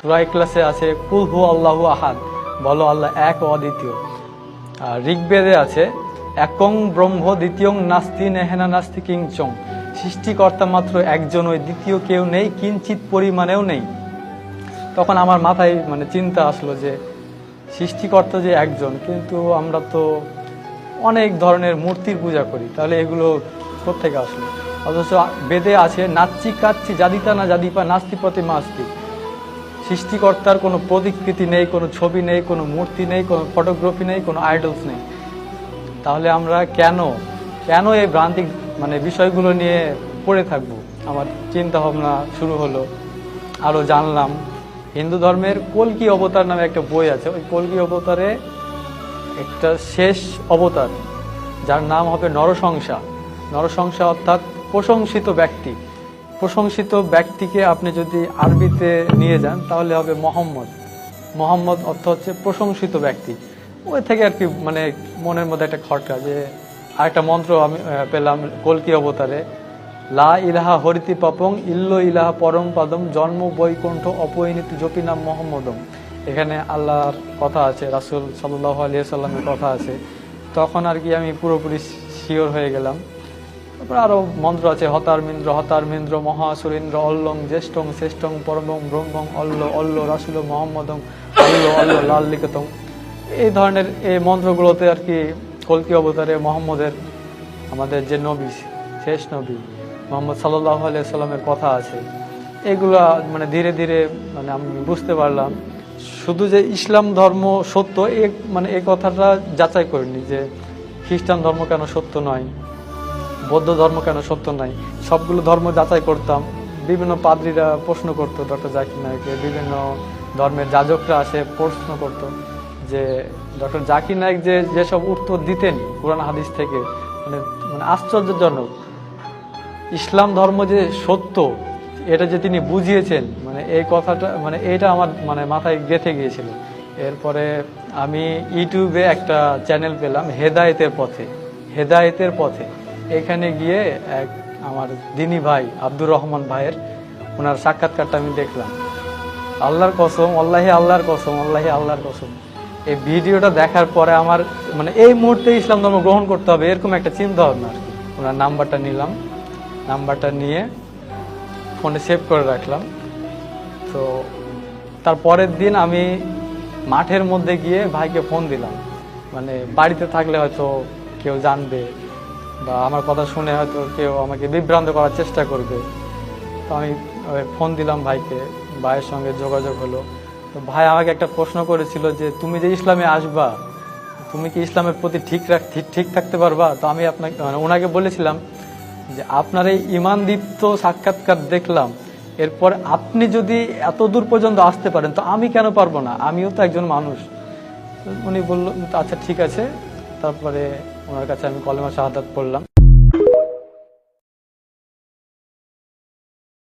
সূরা ইখলাসে আছে কুল হু আল্লাহু আহাদ, বলো আল্লাহ এক ও অদ্বিতীয়। আর ঋগ্বেদে আছে একং ব্রহ্ম দ্বিতীয়ং নাস্তি নেহেনা নাস্তি কিঞ্চং, সৃষ্টিকর্তা মাত্র একজন, ওই দ্বিতীয় কেউ নেই, কিঞ্চিত পরিমাণেও নেই। তখন আমার মাথায় চিন্তা আসলো যে সৃষ্টিকর্তা যে একজন, কিন্তু আমরা তো অনেক ধরনের মূর্তির পূজা করি, তাহলে এগুলো কোত্থেকে আসলো? অথচ বেদে আছে নাচ্চি কাচ্চি জাদিতা না জাদিপা নাস্তি প্রতিমা আস্তি, সৃষ্টিকর্তার কোনো প্রতিকৃতি নেই, কোনো ছবি নেই, কোনো মূর্তি নেই, কোনো ফটোগ্রাফি নেই, কোনো আইডলস নেই। তাহলে আমরা কেন এই ভ্রান্তিক বিষয়গুলো নিয়ে পড়ে থাকবো? আমার চিন্তা ভাবনা শুরু হলো, আরও জানলাম। হিন্দু ধর্মের কল্কি অবতার নামে একটা বই আছে, ওই কল্কি অবতারে একটা শেষ অবতার যার নাম হবে নরসংসা। নরসংসা অর্থাৎ প্রশংসিত ব্যক্তি। প্রশংসিত ব্যক্তিকে আপনি যদি আরবিতে নিয়ে যান তাহলে হবে মোহাম্মদ। মোহাম্মদ অর্থ হচ্ছে প্রশংসিত ব্যক্তি। ওই থেকে আর কি মনের মধ্যে একটা খটকা, যে আরেকটা মন্ত্র আমি পেলাম কল্কি অবতারে, লা ইলাহা হরিতি পাপং ইল্লো ইলাহা পরম পাদম জন্ম বৈকুণ্ঠ অপরিণীতি জপি নাম মোহাম্মদম। এখানে আল্লাহর কথা আছে, রাসূল সাল্লাল্লাহু আলাইহি সাল্লামের কথা আছে। তখন আর কি আমি পুরোপুরি শিওর হয়ে গেলাম। তারপর আরো মন্ত্র আছে হতারমিন্দ্র মহাসুরেন্দ্র অল্লং জ্যেষ্ঠং শ্রেষ্ঠং পরমং ব্রহ্মং অল্ল অল্ল রাসূল মোহাম্মদং অল্ল অল্ল লাল লিখিতং। এই ধরনের এই মন্ত্রগুলোতে আর কি কল্কি অবতারে মোহাম্মদের, আমাদের যে নবী, শেষ নবী মুহাম্মদ সাল্লাল্লাহু আলাইহি সাল্লামের কথা আছে। এগুলা ধীরে ধীরে আমি বুঝতে পারলাম শুধু যে ইসলাম ধর্ম সত্য এই কথাটা যাচাই করিনি, যে খ্রিস্টান ধর্ম কেন সত্য নয়, বৌদ্ধ ধর্ম কেন সত্য নয়। সবগুলো ধর্ম যাচাই করতাম। বিভিন্ন পাদ্রীরা প্রশ্ন করতো ডক্টর জাকির নায়েককে, বিভিন্ন ধর্মের যাজকরা আসে প্রশ্ন করতো যে ডক্টর জাকির নায়েক যেসব উত্তর দিতেন কোরআন হাদিস থেকে, আশ্চর্যজনক। ইসলাম ধর্ম যে সত্য এটা যে তিনি বুঝিয়েছেন, এই কথাটা এইটা আমার মাথায় গেঁথে গিয়েছিল। এরপরে আমি ইউটিউবে একটা চ্যানেল পেলাম হেদায়েতের পথে। এখানে গিয়ে এক আমার দিনী ভাই আব্দুর রহমান ভাইয়ের ওনার সাক্ষাৎকারটা আমি দেখলাম। আল্লাহর কসম, আল্লাহর কসম, এই ভিডিওটা দেখার পরে আমার এই মুহূর্তে ইসলাম ধর্ম গ্রহণ করতে হবে এরকম একটা চিন্তা ভাবনা আর কি। ওনার নাম্বারটা নিলাম, নাম্বারটা নিয়ে ফোনে সেভ করে রাখলাম। তো তার পরের দিন আমি মাঠের মধ্যে গিয়ে ভাইকে ফোন দিলাম। বাড়িতে থাকলে হয়তো কেউ জানবে বা আমার কথা শুনে হয়তো কেউ আমাকে বিভ্রান্ত করার চেষ্টা করবে। তো আমি ফোন দিলাম ভাইকে, ভাইয়ের সঙ্গে যোগাযোগ হলো। তো ভাই আমাকে একটা প্রশ্ন করেছিল যে তুমি যে ইসলামে আসবা, তুমি কি ইসলামের প্রতি ঠিক থাকতে পারবা? তো আমি আপনাকে ওনাকে বলেছিলাম যে আপনার এই ঈমানদীপ্ত সাক্ষাৎকার দেখলাম, এরপর আপনি যদি এত দূর পর্যন্ত আসতে পারেন তো আমি কেন পারবো না, আমিও তো একজন মানুষ। উনি বলল আচ্ছা ঠিক আছে। তারপরে ওনার কাছে আমি কলেমা শাহাদাত পড়লাম।